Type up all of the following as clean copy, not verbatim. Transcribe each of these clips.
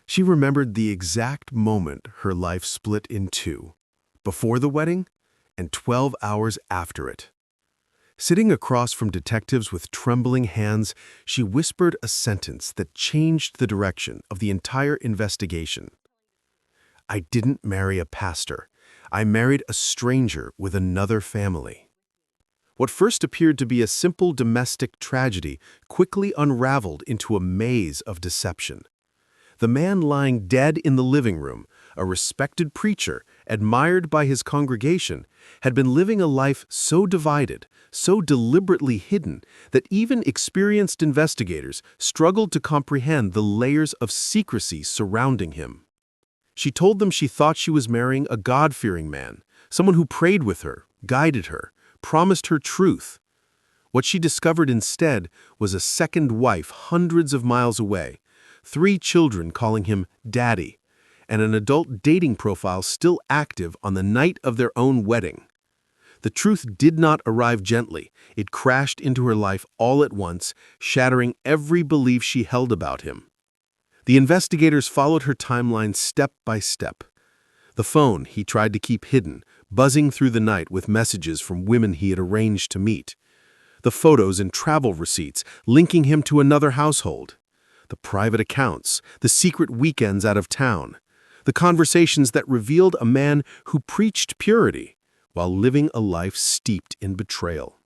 She remembered the exact moment her life split in two, before the wedding and 12 hours after it. Sitting across from detectives with trembling hands, she whispered a sentence that changed the direction of the entire investigation. "I didn't marry a pastor. I married a stranger with another family." What first appeared to be a simple domestic tragedy quickly unraveled into a maze of deception. The man lying dead in the living room, a respected preacher, admired by his congregation, had been living a life so divided, so deliberately hidden, that even experienced investigators struggled to comprehend the layers of secrecy surrounding him. She told them she thought she was marrying a God-fearing man, someone who prayed with her, guided her, promised her truth. What she discovered instead was a second wife hundreds of miles away, 3 children calling him Daddy, and an adult dating profile still active on the night of their own wedding. The truth did not arrive gently. It crashed into her life all at once, shattering every belief she held about him. The investigators followed her timeline step by step. The phone he tried to keep hidden, buzzing through the night with messages from women he had arranged to meet. The photos and travel receipts linking him to another household. The private accounts, the secret weekends out of town. The conversations that revealed a man who preached purity while living a life steeped in betrayal.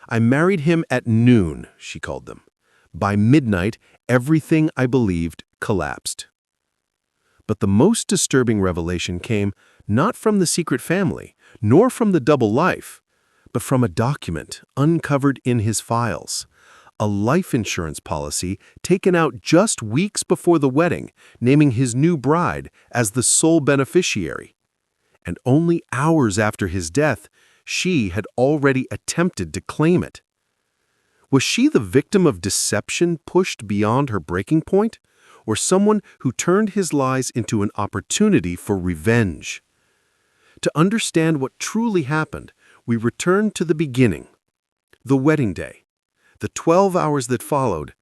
"I married him at noon," she called them. "By midnight, everything I believed collapsed." But the most disturbing revelation came not from the secret family, nor from the double life, but from a document uncovered in his files. A life insurance policy taken out just weeks before the wedding, naming his new bride as the sole beneficiary. And only hours after his death, she had already attempted to claim it. Was she the victim of deception pushed beyond her breaking point, or someone who turned his lies into an opportunity for revenge? To understand what truly happened, we return to the beginning, the wedding day, the 12 hours that followed,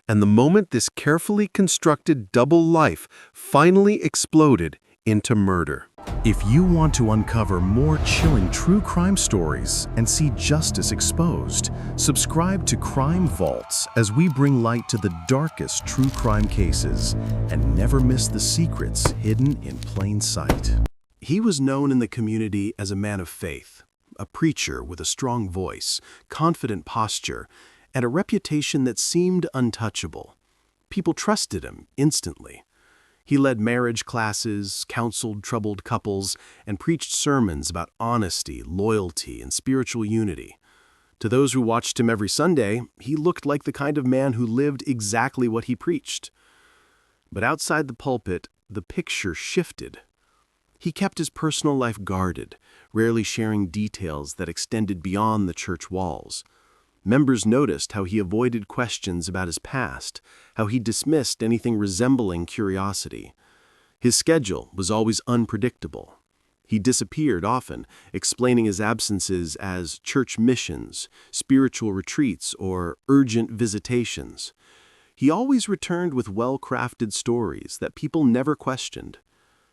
and the moment this carefully constructed double life finally exploded into murder. If you want to uncover more chilling true crime stories and see justice exposed, subscribe to Crime Vaults as we bring light to the darkest true crime cases and never miss the secrets hidden in plain sight. He was known in the community as a man of faith, a preacher with a strong voice, confident posture, and a reputation that seemed untouchable. People trusted him instantly. He led marriage classes, counseled troubled couples, and preached sermons about honesty, loyalty, and spiritual unity. To those who watched him every Sunday, he looked like the kind of man who lived exactly what he preached. But outside the pulpit, the picture shifted. He kept his personal life guarded, rarely sharing details that extended beyond the church walls. Members noticed how he avoided questions about his past, how he dismissed anything resembling curiosity. His schedule was always unpredictable. He disappeared often, explaining his absences as church missions, spiritual retreats, or urgent visitations. He always returned with well-crafted stories that people never questioned,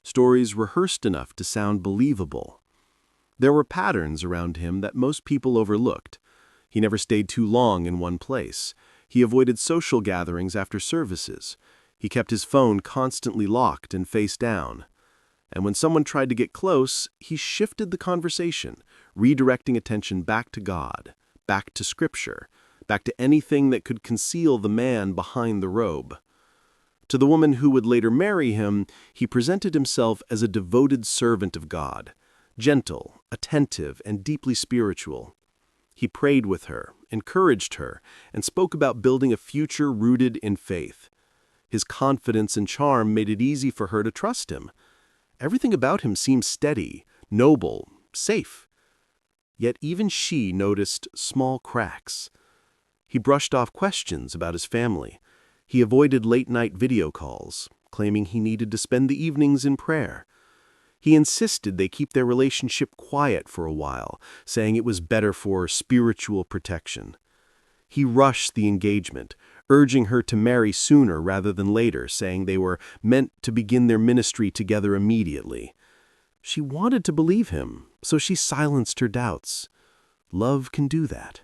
stories rehearsed enough to sound believable. There were patterns around him that most people overlooked. He never stayed too long in one place. He avoided social gatherings after services. He kept his phone constantly locked and face down. And when someone tried to get close, he shifted the conversation, redirecting attention back to God, back to Scripture, back to anything that could conceal the man behind the robe. To the woman who would later marry him, he presented himself as a devoted servant of God, gentle, attentive, and deeply spiritual. He prayed with her, encouraged her, and spoke about building a future rooted in faith. His confidence and charm made it easy for her to trust him. Everything about him seemed steady, noble, safe. Yet even she noticed small cracks. He brushed off questions about his family. He avoided late-night video calls, claiming he needed to spend the evenings in prayer. He insisted they keep their relationship quiet for a while, saying it was better for spiritual protection. He rushed the engagement, urging her to marry sooner rather than later, saying they were meant to begin their ministry together immediately. She wanted to believe him, so she silenced her doubts. Love can do that.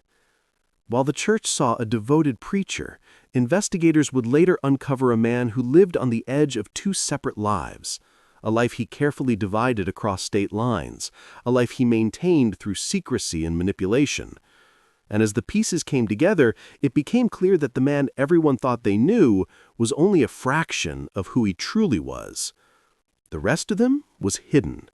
While the church saw a devoted preacher, investigators would later uncover a man who lived on the edge of two separate lives, a life he carefully divided across state lines, a life he maintained through secrecy and manipulation. And as the pieces came together, it became clear that the man everyone thought they knew was only a fraction of who he truly was. The rest of them was hidden,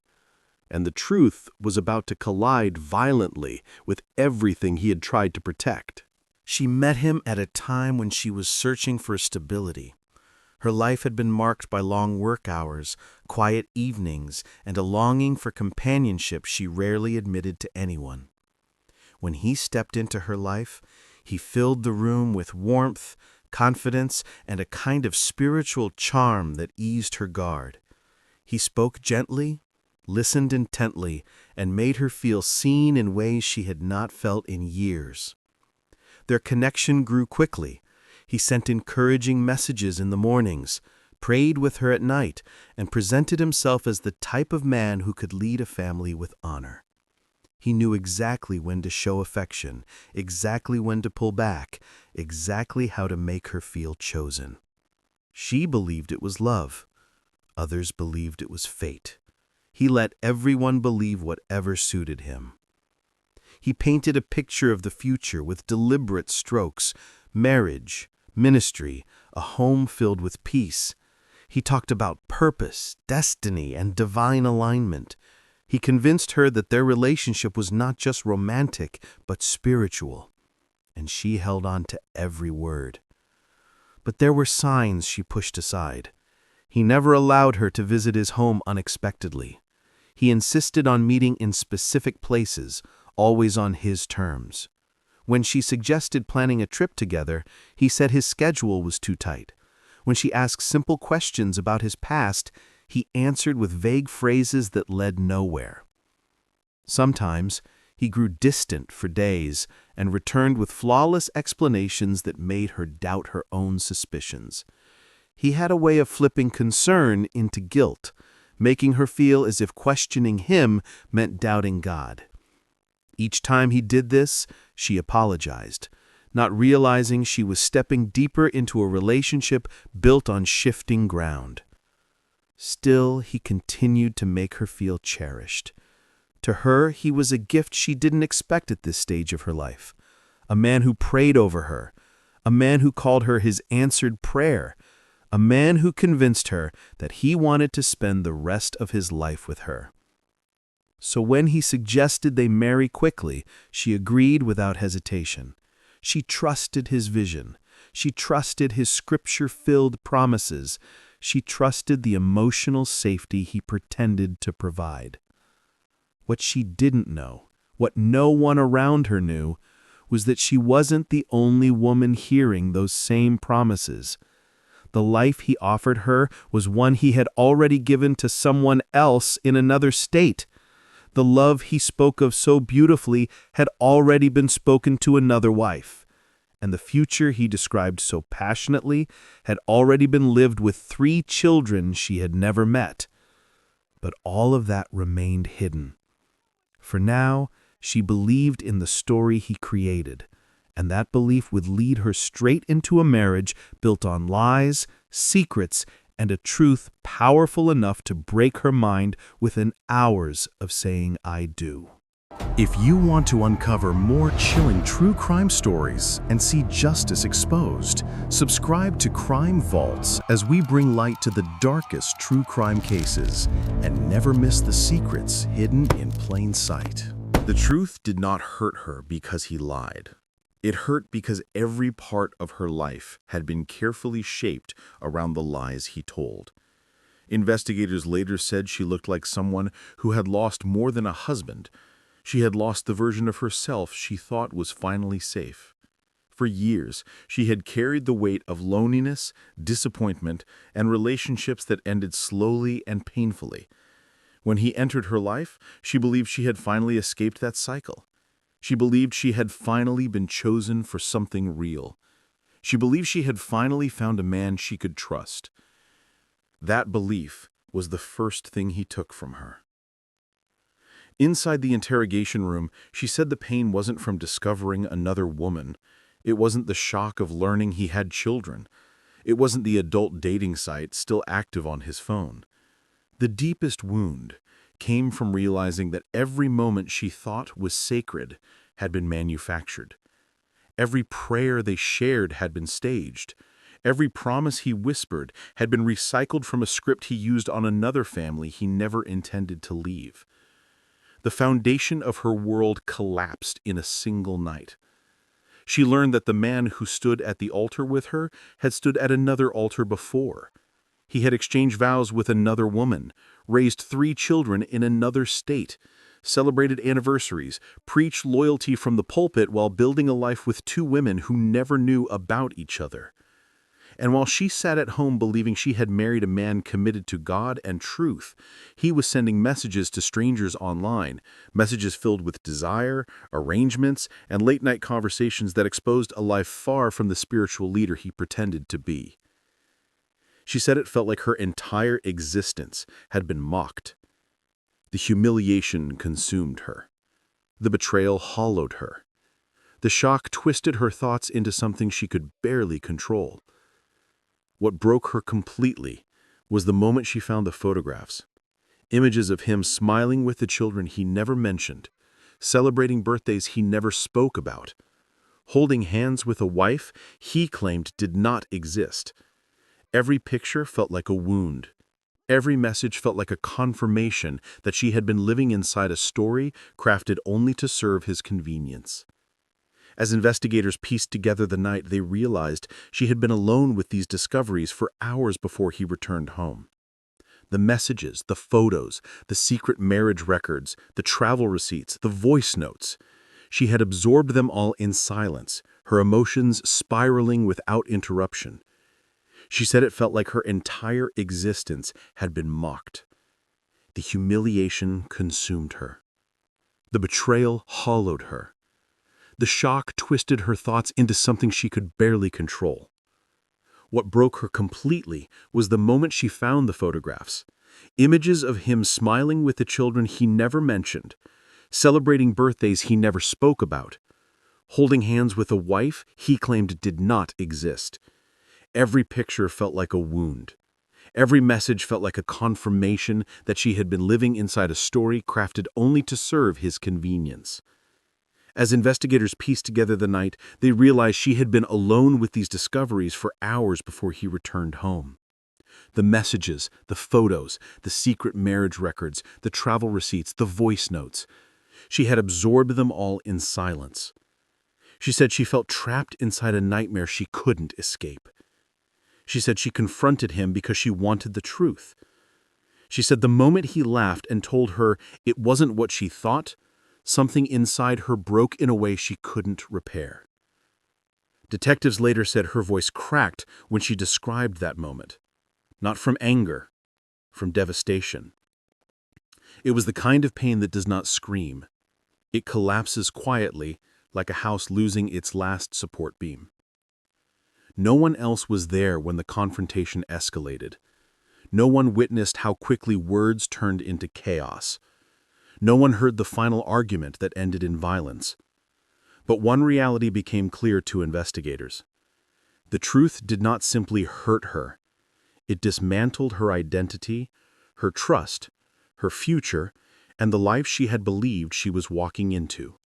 and the truth was about to collide violently with everything he had tried to protect. She met him at a time when she was searching for stability. Her life had been marked by long work hours, quiet evenings, and a longing for companionship she rarely admitted to anyone. When he stepped into her life, he filled the room with warmth, confidence, and a kind of spiritual charm that eased her guard. He spoke gently, listened intently, and made her feel seen in ways she had not felt in years. Their connection grew quickly. He sent encouraging messages in the mornings, prayed with her at night, and presented himself as the type of man who could lead a family with honor. He knew exactly when to show affection, exactly when to pull back, exactly how to make her feel chosen. She believed it was love. Others believed it was fate. He let everyone believe whatever suited him. He painted a picture of the future with deliberate strokes: marriage, ministry, a home filled with peace. He talked about purpose, destiny, and divine alignment. He convinced her that their relationship was not just romantic, but spiritual. And she held on to every word. But there were signs she pushed aside. He never allowed her to visit his home unexpectedly. He insisted on meeting in specific places, always on his terms. When she suggested planning a trip together, he said his schedule was too tight. When she asked simple questions about his past, he answered with vague phrases that led nowhere. Sometimes he grew distant for days and returned with flawless explanations that made her doubt her own suspicions. He had a way of flipping concern into guilt, making her feel as if questioning him meant doubting God. Each time he did this, she apologized, not realizing she was stepping deeper into a relationship built on shifting ground. Still, he continued to make her feel cherished. To her, he was a gift she didn't expect at this stage of her life. A man who prayed over her, a man who called her his answered prayer, a man who convinced her that he wanted to spend the rest of his life with her. So when he suggested they marry quickly, she agreed without hesitation. She trusted his vision. She trusted his scripture-filled promises. She trusted the emotional safety he pretended to provide. What she didn't know, what no one around her knew, was that she wasn't the only woman hearing those same promises. The life he offered her was one he had already given to someone else in another state. The love he spoke of so beautifully had already been spoken to another wife. And the future he described so passionately had already been lived with 3 children she had never met. But all of that remained hidden. For now, she believed in the story he created, and that belief would lead her straight into a marriage built on lies, secrets, and a truth powerful enough to break her mind within hours of saying "I do." If you want to uncover more chilling true crime stories and see justice exposed, subscribe to Crime Vaults as we bring light to the darkest true crime cases and never miss the secrets hidden in plain sight. The truth did not hurt her because he lied. It hurt because every part of her life had been carefully shaped around the lies he told. Investigators later said she looked like someone who had lost more than a husband. She had lost the version of herself she thought was finally safe. For years, she had carried the weight of loneliness, disappointment, and relationships that ended slowly and painfully. When he entered her life, she believed she had finally escaped that cycle. She believed she had finally been chosen for something real. She believed she had finally found a man she could trust. That belief was the first thing he took from her. Inside the interrogation room, she said the pain wasn't from discovering another woman. It wasn't the shock of learning he had children. It wasn't the adult dating site still active on his phone. The deepest wound came from realizing that every moment she thought was sacred had been manufactured. Every prayer they shared had been staged. Every promise he whispered had been recycled from a script he used on another family he never intended to leave. The foundation of her world collapsed in a single night. She learned that the man who stood at the altar with her had stood at another altar before. He had exchanged vows with another woman, raised 3 children in another state, celebrated anniversaries, preached loyalty from the pulpit while building a life with 2 women who never knew about each other. And while she sat at home believing she had married a man committed to God and truth, he was sending messages to strangers online, messages filled with desire, arrangements, and late-night conversations that exposed a life far from the spiritual leader he pretended to be. She said it felt like her entire existence had been mocked. The humiliation consumed her. The betrayal hollowed her. The shock twisted her thoughts into something she could barely control. What broke her completely was the moment she found the photographs. Images of him smiling with the children he never mentioned, celebrating birthdays he never spoke about, holding hands with a wife he claimed did not exist. Every picture felt like a wound. Every message felt like a confirmation that she had been living inside a story crafted only to serve his convenience. As investigators pieced together the night, they realized she had been alone with these discoveries for hours before he returned home. The messages, the photos, the secret marriage records, the travel receipts, the voice notes. She had absorbed them all in silence, her emotions spiraling without interruption. She said it felt like her entire existence had been mocked. The humiliation consumed her. The betrayal hollowed her. The shock twisted her thoughts into something she could barely control. What broke her completely was the moment she found the photographs. Images of him smiling with the children he never mentioned, celebrating birthdays he never spoke about, holding hands with a wife he claimed did not exist. Every picture felt like a wound. Every message felt like a confirmation that she had been living inside a story crafted only to serve his convenience. As investigators pieced together the night, they realized she had been alone with these discoveries for hours before he returned home. The messages, the photos, the secret marriage records, the travel receipts, the voice notes. She had absorbed them all in silence. She said she felt trapped inside a nightmare she couldn't escape. She said she confronted him because she wanted the truth. She said the moment he laughed and told her it wasn't what she thought, something inside her broke in a way she couldn't repair. Detectives later said her voice cracked when she described that moment. Not from anger, from devastation. It was the kind of pain that does not scream. It collapses quietly, like a house losing its last support beam. No one else was there when the confrontation escalated. No one witnessed how quickly words turned into chaos. No one heard the final argument that ended in violence. But one reality became clear to investigators. The truth did not simply hurt her. It dismantled her identity, her trust, her future, and the life she had believed she was walking into.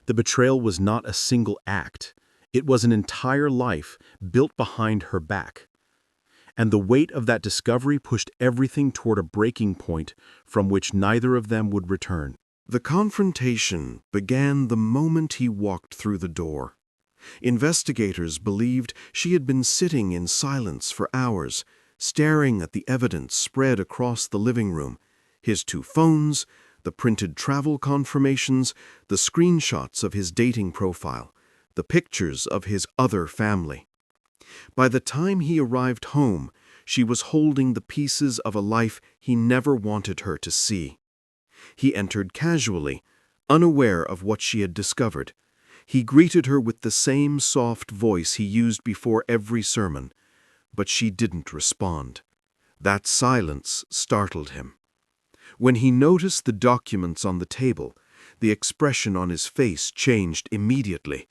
The betrayal was not a single act. It was an entire life built behind her back. And the weight of that discovery pushed everything toward a breaking point from which neither of them would return. The confrontation began the moment he walked through the door. Investigators believed she had been sitting in silence for hours, staring at the evidence spread across the living room, his 2 phones, the printed travel confirmations, the screenshots of his dating profile, the pictures of his other family. By the time he arrived home, she was holding the pieces of a life he never wanted her to see. He entered casually, unaware of what she had discovered, He greeted her with the same soft voice he used before every sermon, but she didn't respond. That silence startled him. When he noticed the documents on the table, the expression on his face changed immediately.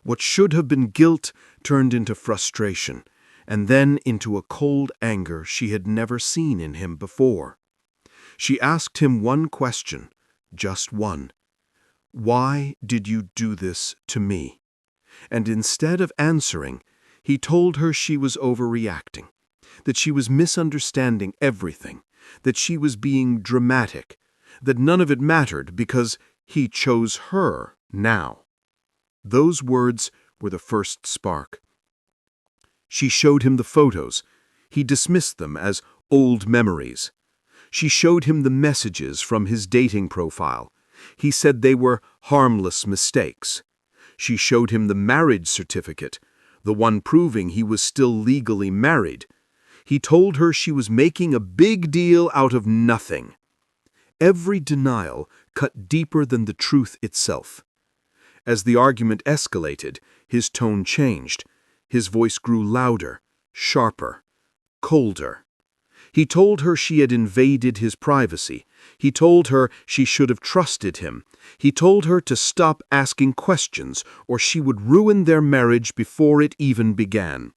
What should have been guilt turned into frustration, and then into a cold anger she had never seen in him before. She asked him one question, just one. "Why did you do this to me?" And instead of answering, he told her she was overreacting, that she was misunderstanding everything, that she was being dramatic, that none of it mattered because he chose her now. Those words were the first spark. She showed him the photos. He dismissed them as old memories. She showed him the messages from his dating profile. He said they were harmless mistakes. She showed him the marriage certificate, the one proving he was still legally married. He told her she was making a big deal out of nothing. Every denial cut deeper than the truth itself. As the argument escalated, his tone changed. His voice grew louder, sharper, colder. He told her she had invaded his privacy. He told her she should have trusted him. He told her to stop asking questions, or she would ruin their marriage before it even began.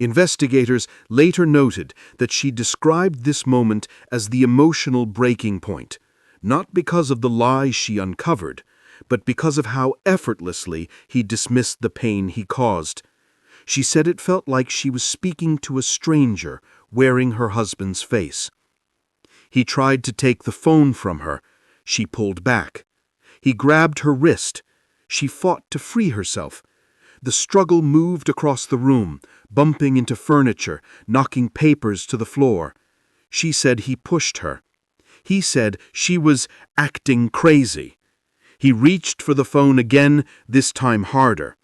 Investigators later noted that she described this moment as the emotional breaking point, not because of the lies she uncovered, but because of how effortlessly he dismissed the pain he caused. She said it felt like she was speaking to a stranger wearing her husband's face. He tried to take the phone from her. She pulled back. He grabbed her wrist. She fought to free herself. The struggle moved across the room, bumping into furniture, knocking papers to the floor. She said he pushed her. He said she was acting crazy. He reached for the phone again, this time harder.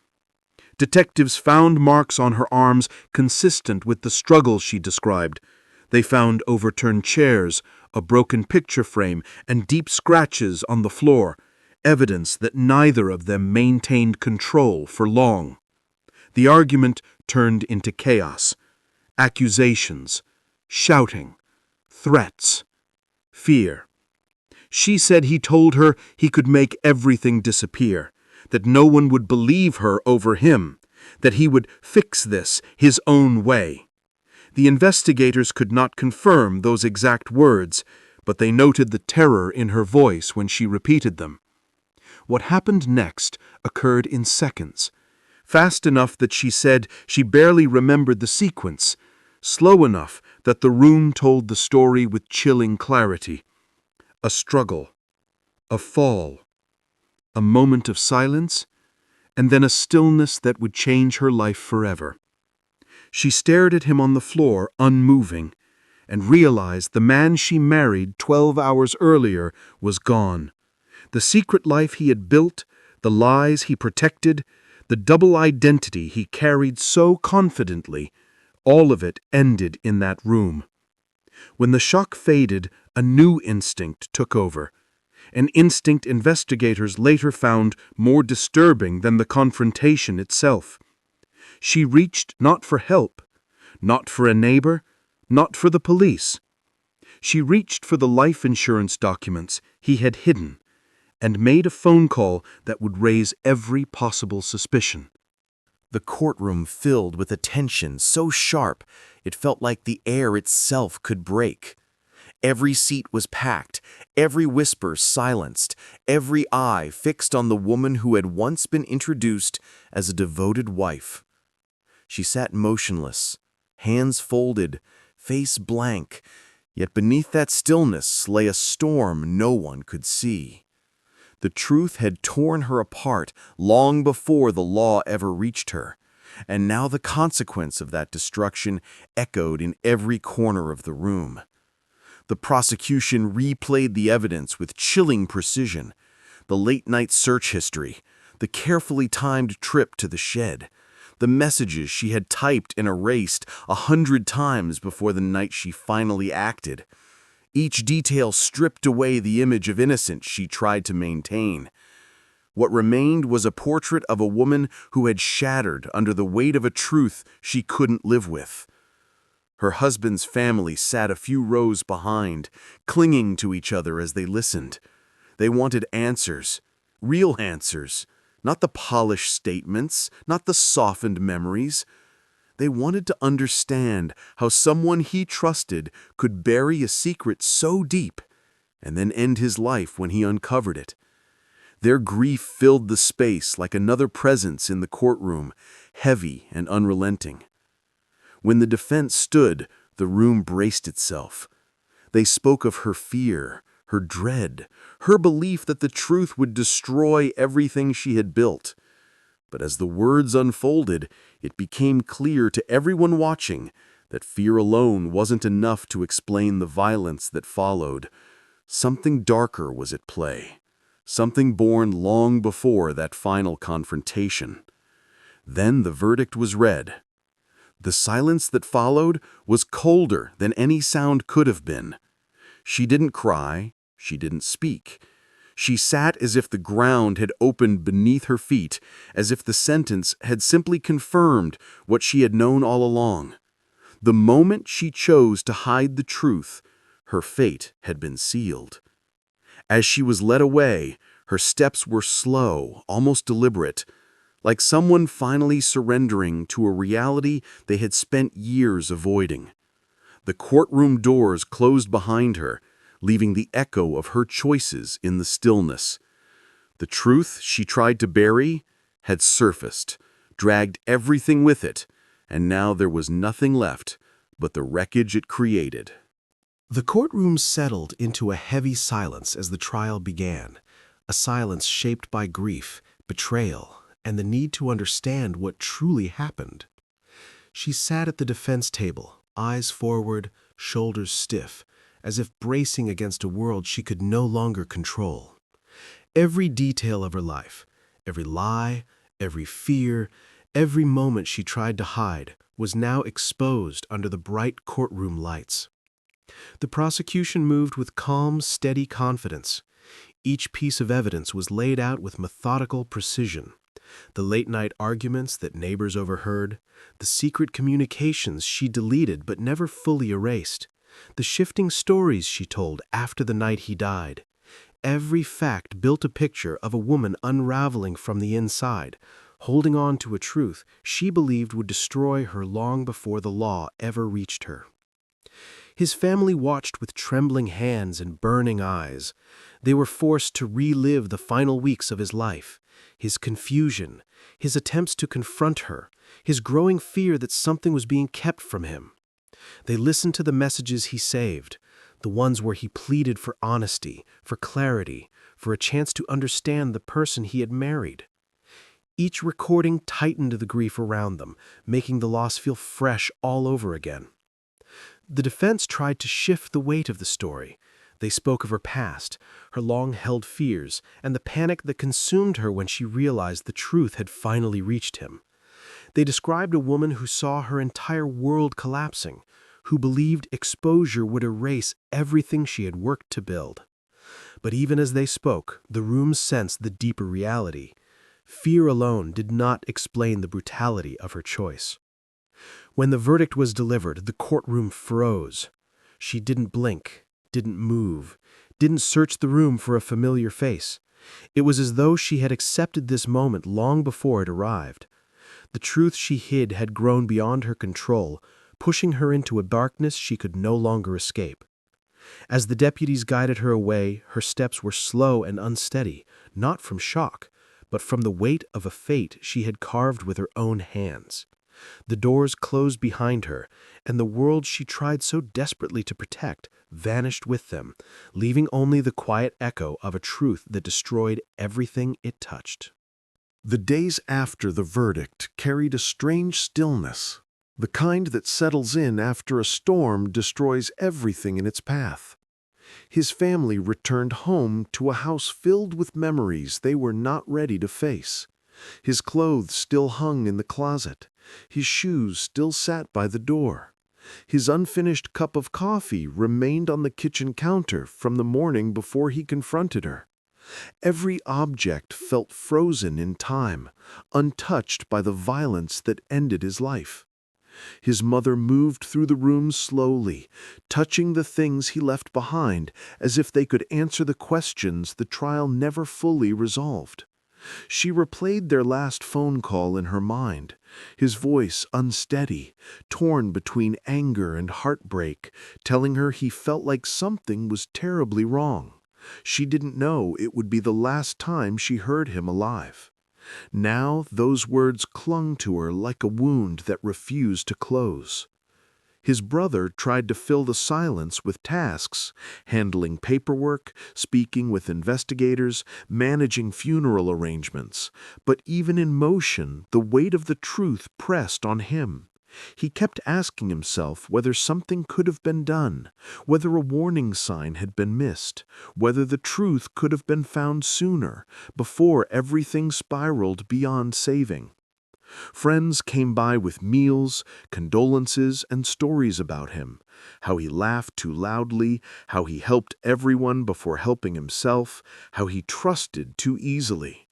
Detectives found marks on her arms consistent with the struggle she described. They found overturned chairs, a broken picture frame, and deep scratches on the floor, evidence that neither of them maintained control for long. The argument turned into chaos. Accusations, shouting, threats, fear. She said he told her he could make everything disappear, that no one would believe her over him, that he would fix this his own way. The investigators could not confirm those exact words, but they noted the terror in her voice when she repeated them. What happened next occurred in seconds, fast enough that she said she barely remembered the sequence, slow enough that the room told the story with chilling clarity. A struggle, a fall, a moment of silence, and then a stillness that would change her life forever. She stared at him on the floor, unmoving, and realized the man she married 12 hours earlier was gone. The secret life he had built, the lies he protected, the double identity he carried so confidently, all of it ended in that room. When the shock faded, a new instinct took over. An instinct investigators later found more disturbing than the confrontation itself. She reached not for help, not for a neighbor, not for the police. She reached for the life insurance documents he had hidden and made a phone call that would raise every possible suspicion. The courtroom filled with a tension so sharp it felt like the air itself could break. Every seat was packed, every whisper silenced, every eye fixed on the woman who had once been introduced as a devoted wife. She sat motionless, hands folded, face blank, yet beneath that stillness lay a storm no one could see. The truth had torn her apart long before the law ever reached her, and now the consequence of that destruction echoed in every corner of the room. The prosecution replayed the evidence with chilling precision. The late-night search history, the carefully timed trip to the shed, the messages she had typed and erased 100 times before the night she finally acted. Each detail stripped away the image of innocence she tried to maintain. What remained was a portrait of a woman who had shattered under the weight of a truth she couldn't live with. Her husband's family sat a few rows behind, clinging to each other as they listened. They wanted answers, real answers, not the polished statements, not the softened memories. They wanted to understand how someone he trusted could bury a secret so deep and then end his life when he uncovered it. Their grief filled the space like another presence in the courtroom, heavy and unrelenting. When the defense stood, the room braced itself. They spoke of her fear, her dread, her belief that the truth would destroy everything she had built. But as the words unfolded, it became clear to everyone watching that fear alone wasn't enough to explain the violence that followed. Something darker was at play, something born long before that final confrontation. Then the verdict was read. The silence that followed was colder than any sound could have been. She didn't cry, she didn't speak. She sat as if the ground had opened beneath her feet, as if the sentence had simply confirmed what she had known all along. The moment she chose to hide the truth, her fate had been sealed. As she was led away, her steps were slow, almost deliberate, like someone finally surrendering to a reality they had spent years avoiding. The courtroom doors closed behind her, leaving the echo of her choices in the stillness. The truth she tried to bury had surfaced, dragged everything with it, and now there was nothing left but the wreckage it created. The courtroom settled into a heavy silence as the trial began, a silence shaped by grief, betrayal, and the need to understand what truly happened. She sat at the defense table, eyes forward, shoulders stiff, as if bracing against a world she could no longer control. Every detail of her life, every lie, every fear, every moment she tried to hide, was now exposed under the bright courtroom lights. The prosecution moved with calm, steady confidence. Each piece of evidence was laid out with methodical precision. The late-night arguments that neighbors overheard, the secret communications she deleted but never fully erased, the shifting stories she told after the night he died. Every fact built a picture of a woman unraveling from the inside, holding on to a truth she believed would destroy her long before the law ever reached her. His family watched with trembling hands and burning eyes. They were forced to relive the final weeks of his life, his confusion, his attempts to confront her, his growing fear that something was being kept from him. They listened to the messages he saved, the ones where he pleaded for honesty, for clarity, for a chance to understand the person he had married. Each recording tightened the grief around them, making the loss feel fresh all over again. The defense tried to shift the weight of the story. They spoke of her past, her long-held fears, and the panic that consumed her when she realized the truth had finally reached him. They described a woman who saw her entire world collapsing, who believed exposure would erase everything she had worked to build. But even as they spoke, the room sensed the deeper reality. Fear alone did not explain the brutality of her choice. When the verdict was delivered, the courtroom froze. She didn't blink, didn't move, didn't search the room for a familiar face. It was as though she had accepted this moment long before it arrived. The truth she hid had grown beyond her control, pushing her into a darkness she could no longer escape. As the deputies guided her away, her steps were slow and unsteady, not from shock, but from the weight of a fate she had carved with her own hands. The doors closed behind her, and the world she tried so desperately to protect vanished with them, leaving only the quiet echo of a truth that destroyed everything it touched. The days after the verdict carried a strange stillness, the kind that settles in after a storm destroys everything in its path. His family returned home to a house filled with memories they were not ready to face. His clothes still hung in the closet. His shoes still sat by the door. His unfinished cup of coffee remained on the kitchen counter from the morning before he confronted her. Every object felt frozen in time, untouched by the violence that ended his life. His mother moved through the room slowly, touching the things he left behind as if they could answer the questions the trial never fully resolved. She replayed their last phone call in her mind, his voice unsteady, torn between anger and heartbreak, telling her he felt like something was terribly wrong. She didn't know it would be the last time she heard him alive. Now those words clung to her like a wound that refused to close. His brother tried to fill the silence with tasks, handling paperwork, speaking with investigators, managing funeral arrangements. But even in motion, the weight of the truth pressed on him. He kept asking himself whether something could have been done, whether a warning sign had been missed, whether the truth could have been found sooner, before everything spiraled beyond saving. Friends came by with meals, condolences, and stories about him, how he laughed too loudly, how he helped everyone before helping himself, how he trusted too easily.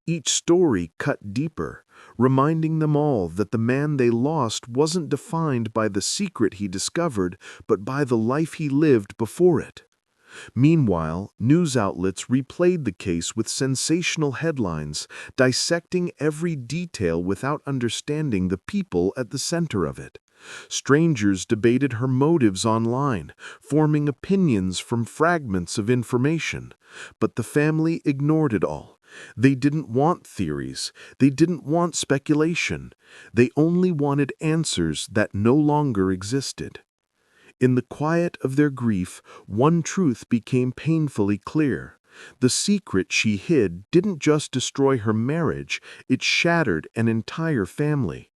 Each story cut deeper, reminding them all that the man they lost wasn't defined by the secret he discovered, but by the life he lived before it. Meanwhile, news outlets replayed the case with sensational headlines, dissecting every detail without understanding the people at the center of it. Strangers debated her motives online, forming opinions from fragments of information. But the family ignored it all. They didn't want theories. They didn't want speculation. They only wanted answers that no longer existed. In the quiet of their grief, one truth became painfully clear. The secret she hid didn't just destroy her marriage, it shattered an entire family.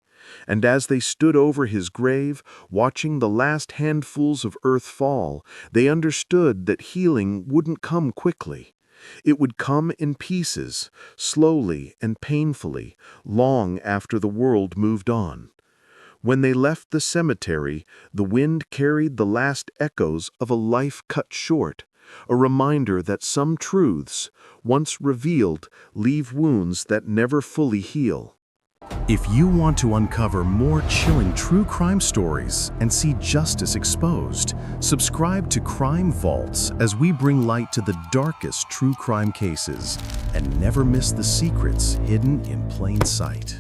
And as they stood over his grave, watching the last handfuls of earth fall, they understood that healing wouldn't come quickly. It would come in pieces, slowly and painfully, long after the world moved on. When they left the cemetery, the wind carried the last echoes of a life cut short, a reminder that some truths, once revealed, leave wounds that never fully heal. If you want to uncover more chilling true crime stories and see justice exposed, subscribe to Crime Vaults as we bring light to the darkest true crime cases and never miss the secrets hidden in plain sight.